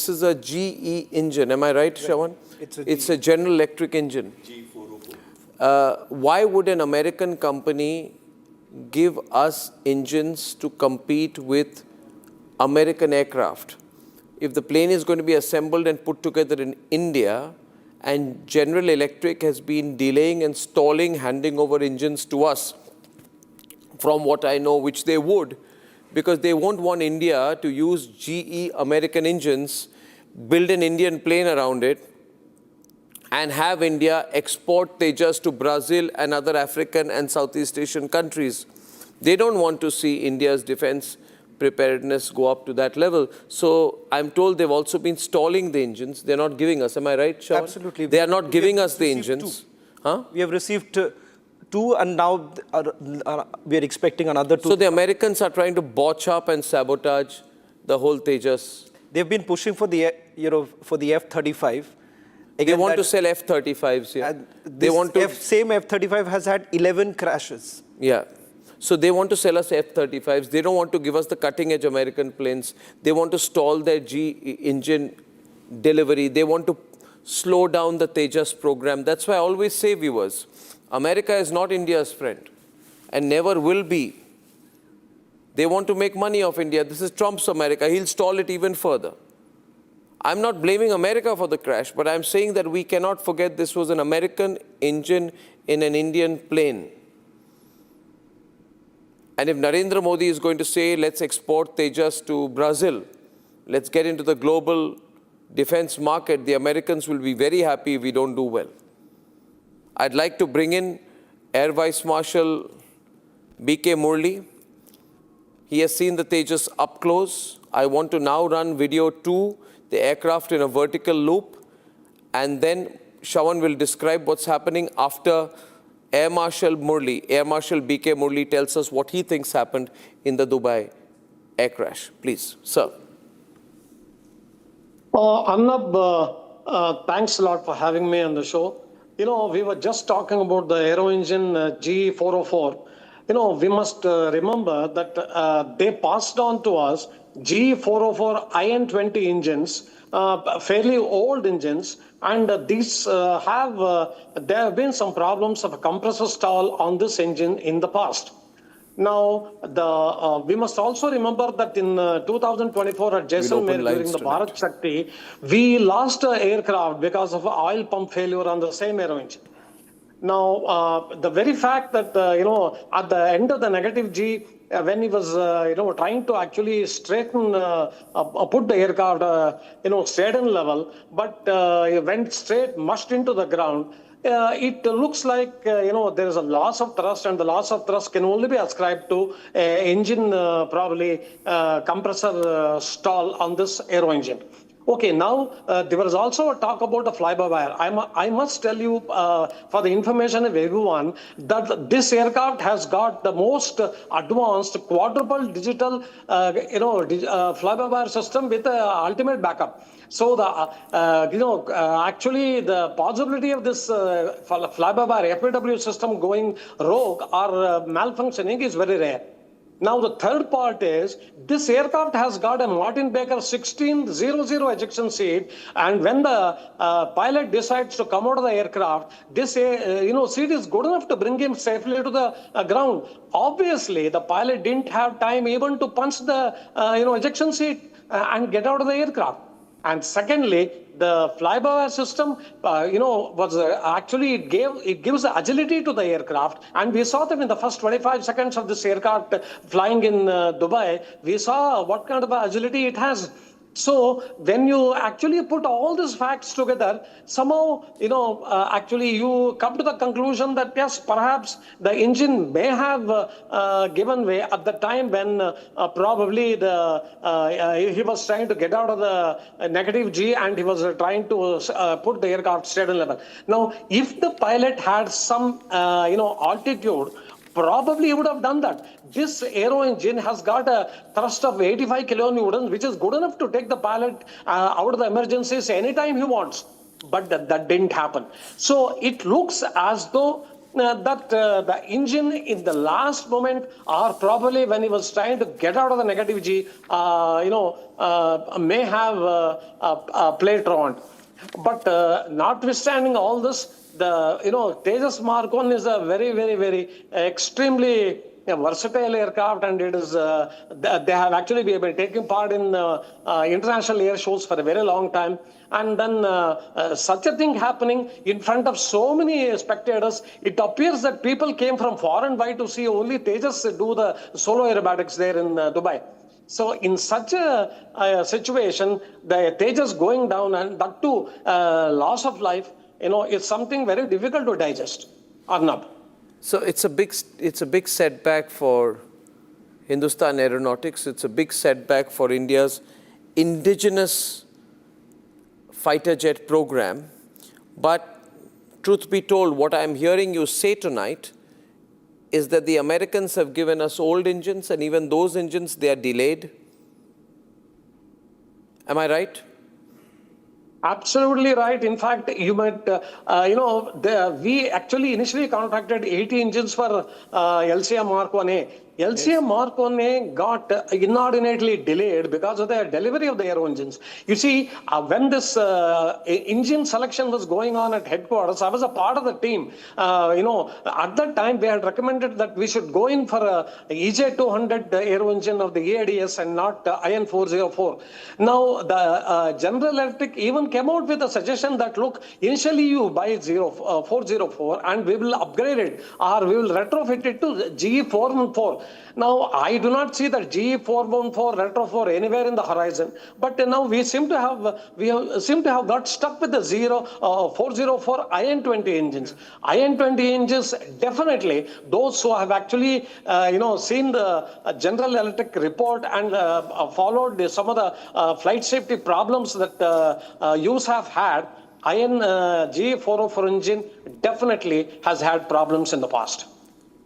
This is a GE engine, am I right, Shravan? It's a General Electric engine. G404. Why would an American company give us engines to compete with American aircraft? If the plane is going to be assembled and put together in India, and General Electric has been delaying and stalling handing over engines to us, from what I know, which they would, because they won't want India to use GE American engines, build an Indian plane around it, and have India export Tejas to Brazil and other African and Southeast Asian countries. They don't want to see India's defense preparedness go up to that level. So I'm told they've also been stalling the engines. They're not giving us. Am I right, Shravan? Absolutely. They are not giving us the engines. Huh? We have received two, and now we are expecting another two. So the Americans are trying to botch up and sabotage the whole Tejas. They've been pushing for the for the F-35. Again, they want to sell F-35s. Yeah. They want to. Same F-35 has had 11 crashes. Yeah. So they want to sell us F-35s. They don't want to give us the cutting-edge American planes. They want to stall their G engine delivery. They want to slow down the Tejas program. That's why I always say, viewers, America is not India's friend and never will be. They want to make money off India. This is Trump's America. He'll stall it even further. I'm not blaming America for the crash, but I'm saying that we cannot forget this was an American engine in an Indian plane. And if Narendra Modi is going to say, let's export Tejas to Brazil, let's get into the global defense market, the Americans will be very happy if we don't do well. I'd like to bring in Air Vice Marshal B.K. Murli. He has seen the Tejas up close. I want to now run video 2, the aircraft in a vertical loop, and then Shravan will describe what's happening after Air Marshal B.K. Murli tells us what he thinks happened in the Dubai air crash. Please, sir. Arnab, thanks a lot for having me on the show. You know, we were just talking about the aero engine G404. You know, we must remember that they passed on to us G404 IN-20 engines, fairly old engines, and these there have been some problems of a compressor stall on this engine in the past. Now, we must also remember that in 2024 at Jaisalmer during the Bharat Shakti, we lost an aircraft because of oil pump failure on the same aero engine. Now, the very fact that, you know, at the end of the negative G, when he was, you know, trying to actually straighten, put the aircraft, you know, straighten level, but he went straight, mushed into the ground. It looks like, you know, there is a loss of thrust, and the loss of thrust can only be ascribed to engine, probably compressor stall on this aero engine. Okay, now there was also a talk about a fly-by-wire. I must tell you, for the information of everyone, that this aircraft has got the most advanced quadruple digital, you know, fly-by-wire system with ultimate backup. So the, you know, actually the possibility of this fly-by-wire FAW system going rogue or malfunctioning is very rare. Now, the third part is, this aircraft has got a Martin Baker 1600 ejection seat, and when the pilot decides to come out of the aircraft, this you know, seat is good enough to bring him safely to the ground. Obviously, the pilot didn't have time even to punch the you know, ejection seat and get out of the aircraft. And secondly, the fly-by-wire system, you know, was actually it gives agility to the aircraft, and we saw that in the first 25 seconds of this aircraft flying in Dubai, we saw what kind of agility it has. So when you actually put all these facts together, somehow, you know, actually you come to the conclusion that yes, perhaps the engine may have given way at the time when probably he was trying to get out of the negative G, and he was trying to put the aircraft straight and level. Now, if the pilot had some, you know, altitude, probably he would have done that. This aero engine has got a thrust of 85 kilonewtons, which is good enough to take the pilot out of the emergencies anytime he wants. But that didn't happen. So it looks as though the engine in the last moment, or probably when he was trying to get out of the negative G, may have played truant. But notwithstanding all this, Tejas Mark 1 is a very, very, very extremely versatile aircraft, and it is they have actually been taking part in international air shows for a very long time. And then such a thing happening in front of so many spectators, it appears that people came from far and wide to see only Tejas do the solo aerobatics there in Dubai. So in such a situation, the Tejas going down, and that too loss of life, is something very difficult to digest. Arnab. So it's a big setback for Hindustan Aeronautics. It's a big setback for India's indigenous fighter jet program. But truth be told, what I'm hearing you say tonight is that the Americans have given us old engines, and even those engines, they are delayed. Am I right? Absolutely right. In fact, you might, we actually initially contracted 80 engines for LCA Mark 1A. LCA Mark 1A got inordinately delayed because of the delivery of the aero engines. You see, when this engine selection was going on at headquarters, I was a part of the team. At that time, they had recommended that we should go in for a EJ200 aero engine of the ADS and not IN404. Now, the General Electric even came out with a suggestion that, look, initially you buy 404 and we will upgrade it, or we will retrofit it to GE414. Now, I do not see that GE414 retrofit anywhere in the horizon, but now we seem to have got stuck with the 404 IN20 engines. IN20 engines, definitely those who have actually seen the General Electric report and followed some of the flight safety problems that use have had, GE404 engine definitely has had problems in the past.